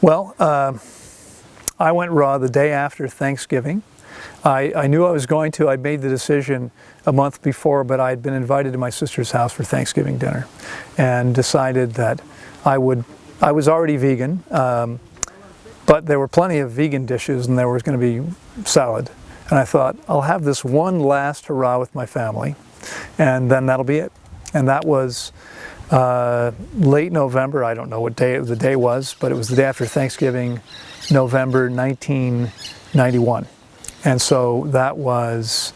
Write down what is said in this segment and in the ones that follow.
Well, I went raw the day after Thanksgiving. I knew I was going to. I'd made the decision a month before, but I'd been invited to my sister's house for Thanksgiving dinner and decided that I was already vegan, but there were plenty of vegan dishes and there was going to be salad. And I thought, I'll have this one last hurrah with my family and then that'll be it. And that was late November. I don't know what day the day was, but it was the day after Thanksgiving, November 1991. And so that was,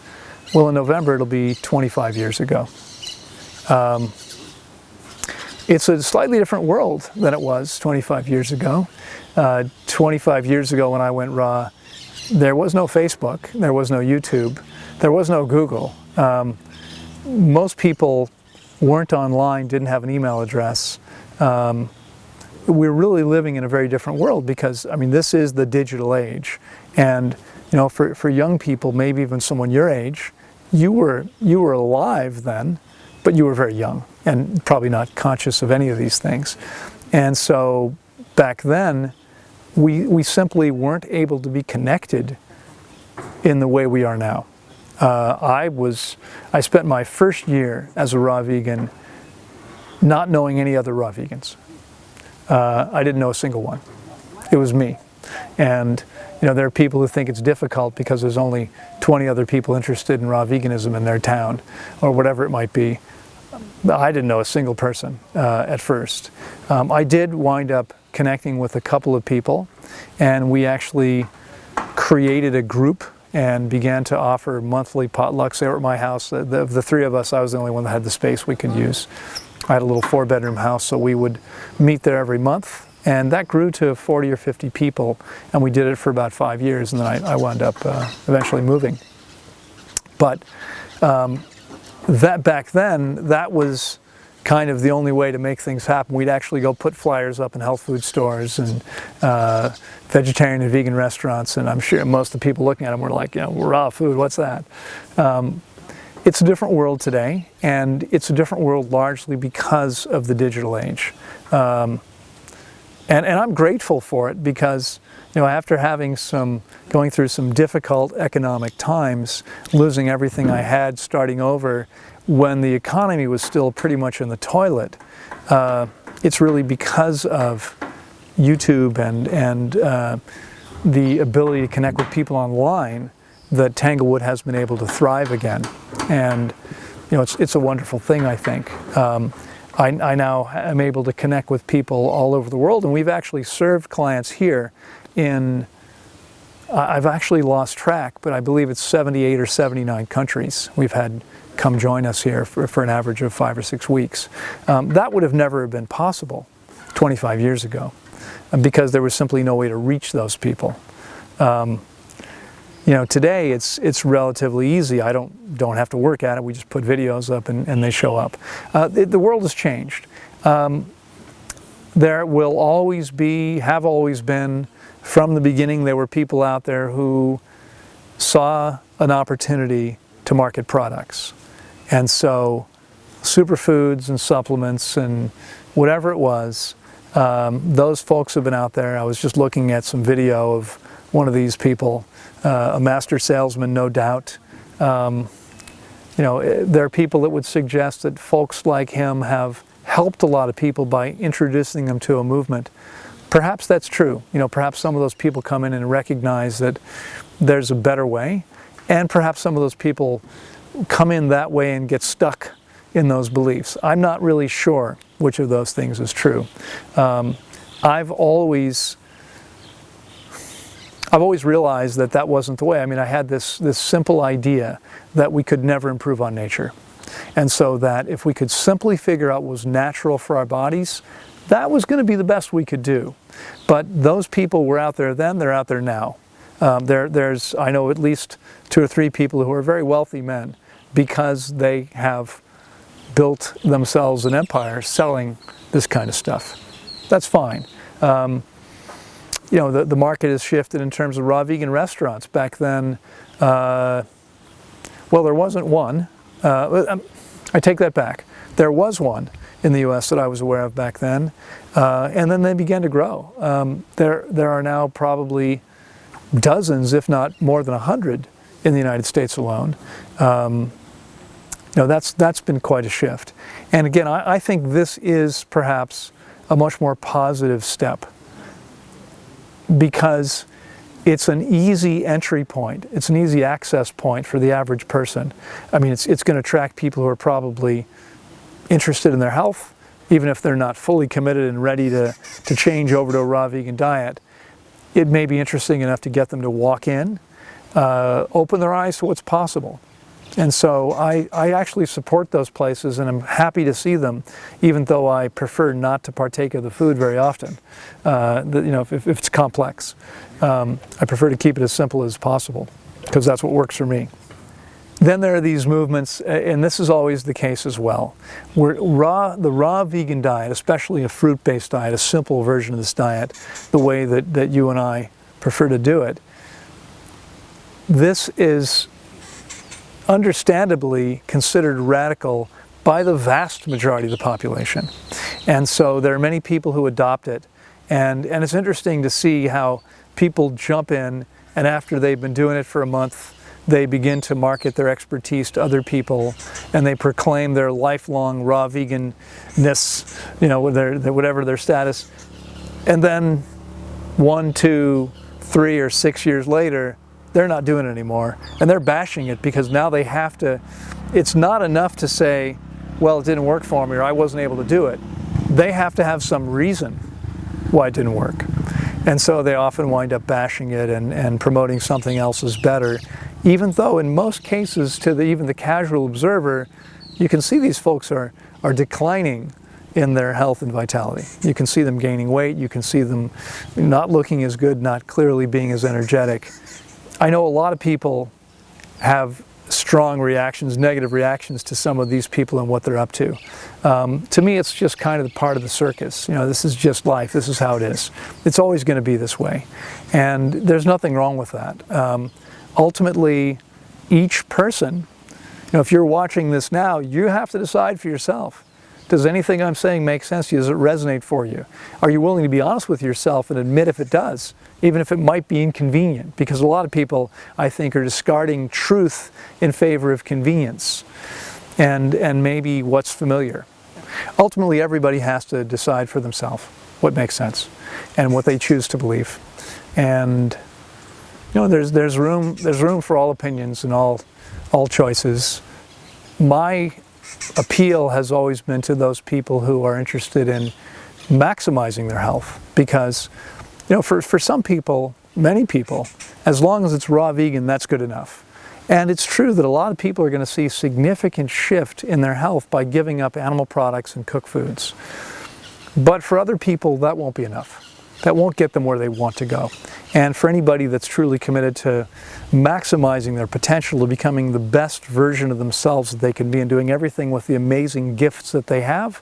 well, in November it'll be 25 years ago. It's a slightly different world than it was 25 years ago. 25 years ago when I went raw, there was no Facebook, there was no YouTube, there was no Google. Most people weren't online, didn't have an email address. We're really living in a very different world because, I mean, this is the digital age. And, you know, for young people, maybe even someone your age, you were alive then, but you were very young and probably not conscious of any of these things. And so back then, we simply weren't able to be connected in the way we are now. I spent my first year as a raw vegan not knowing any other raw vegans. I didn't know a single one. It was me. And you know, there are people who think it's difficult because there's only 20 other people interested in raw veganism in their town or whatever it might be. I didn't know a single person at first. I did wind up connecting with a couple of people, and we actually created a group and began to offer monthly potlucks. They were at my house. Of the three of us, I was the only one that had the space we could use. I had a little 4-bedroom house, so we would meet there every month, and that grew to 40 or 50 people, and we did it for about 5 years, and then I wound up eventually moving. But that back then, that was kind of the only way to make things happen. We'd actually go put flyers up in health food stores and vegetarian and vegan restaurants, and I'm sure most of the people looking at them were like, you know, raw food, what's that? It's a different world today, and it's a different world largely because of the digital age. And I'm grateful for it because, you know, after going through some difficult economic times, losing everything I had, starting over, when the economy was still pretty much in the toilet, it's really because of YouTube and the ability to connect with people online that Tanglewood has been able to thrive again. And you know, it's a wonderful thing, I think. I now am able to connect with people all over the world, and we've actually served clients here in, I've actually lost track, but I believe it's 78 or 79 countries we've had come join us here for an average of 5 or 6 weeks. That would have never been possible 25 years ago because there was simply no way to reach those people. You know, today it's relatively easy. I don't have to work at it. We just put videos up and they show up. The world has changed. There will always be, have always been, from the beginning there were people out there who saw an opportunity to market products. And so superfoods and supplements and whatever it was, those folks have been out there. I was just looking at some video of one of these people, a master salesman, no doubt. You know, there are people that would suggest that folks like him have helped a lot of people by introducing them to a movement. Perhaps that's true. You know, perhaps some of those people come in and recognize that there's a better way, and perhaps some of those people come in that way and get stuck in those beliefs. I'm not really sure which of those things is true. I've always realized that that wasn't the way. I mean, I had this simple idea that we could never improve on nature. And so that if we could simply figure out what was natural for our bodies, that was going to be the best we could do. But those people were out there then, they're out there now. There's, I know at least 2 or 3 people who are very wealthy men because they have built themselves an empire selling this kind of stuff. That's fine. You know, the market has shifted in terms of raw vegan restaurants. Back then, well, there wasn't one. I take that back. There was one in the U.S. that I was aware of back then, and then they began to grow. There are now probably dozens, if not more than 100, in the United States alone. That's been quite a shift. And again, I think this is perhaps a much more positive step, because it's an easy entry point. It's an easy access point for the average person. I mean, it's going to attract people who are probably interested in their health, even if they're not fully committed and ready to change over to a raw vegan diet. It may be interesting enough to get them to walk in, open their eyes to what's possible. And so I actually support those places, and I'm happy to see them, even though I prefer not to partake of the food very often. If it's complex, I prefer to keep it as simple as possible, because that's what works for me. Then there are these movements, and this is always the case as well, where the raw vegan diet, especially a fruit-based diet, a simple version of this diet, the way that you and I prefer to do it, this is understandably considered radical by the vast majority of the population. And so there are many people who adopt it, and it's interesting to see how people jump in, and after they've been doing it for a month, they begin to market their expertise to other people, and they proclaim their lifelong raw veganness, whatever their status. And then 1, 2, 3, or 6 years later, they're not doing it anymore, and they're bashing it, because now they have to. It's not enough to say, well, it didn't work for me, or I wasn't able to do it. They have to have some reason why it didn't work. And so they often wind up bashing it and promoting something else as better, even though in most cases, to even the casual observer, you can see these folks are declining in their health and vitality. You can see them gaining weight, you can see them not looking as good, not clearly being as energetic. I know a lot of people have strong reactions, negative reactions to some of these people and what they're up to. To me, it's just kind of part of the circus. This is just life. This is how it is. It's always going to be this way. And there's nothing wrong with that. Ultimately, each person, if you're watching this now, you have to decide for yourself. Does anything I'm saying make sense to you? Does it resonate for you? Are you willing to be honest with yourself and admit if it does, even if it might be inconvenient? Because a lot of people, I think, are discarding truth in favor of convenience and maybe what's familiar. Ultimately, everybody has to decide for themselves what makes sense and what they choose to believe. And there's room for all opinions and all choices. My appeal has always been to those people who are interested in maximizing their health, because for some people, many people, as long as it's raw vegan, that's good enough. And it's true that a lot of people are going to see significant shift in their health by giving up animal products and cooked foods. But for other people, that won't be enough. That won't get them where they want to go. And for anybody that's truly committed to maximizing their potential, to becoming the best version of themselves that they can be, and doing everything with the amazing gifts that they have,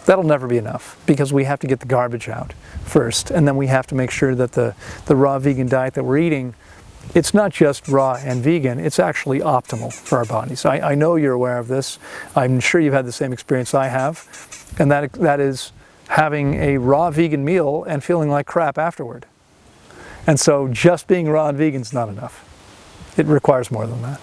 that'll never be enough, because we have to get the garbage out first, and then we have to make sure that the raw vegan diet that we're eating, it's not just raw and vegan, it's actually optimal for our bodies. I know you're aware of this. I'm sure you've had the same experience I have, and that is having a raw vegan meal and feeling like crap afterward. And so just being raw and vegan is not enough. It requires more than that.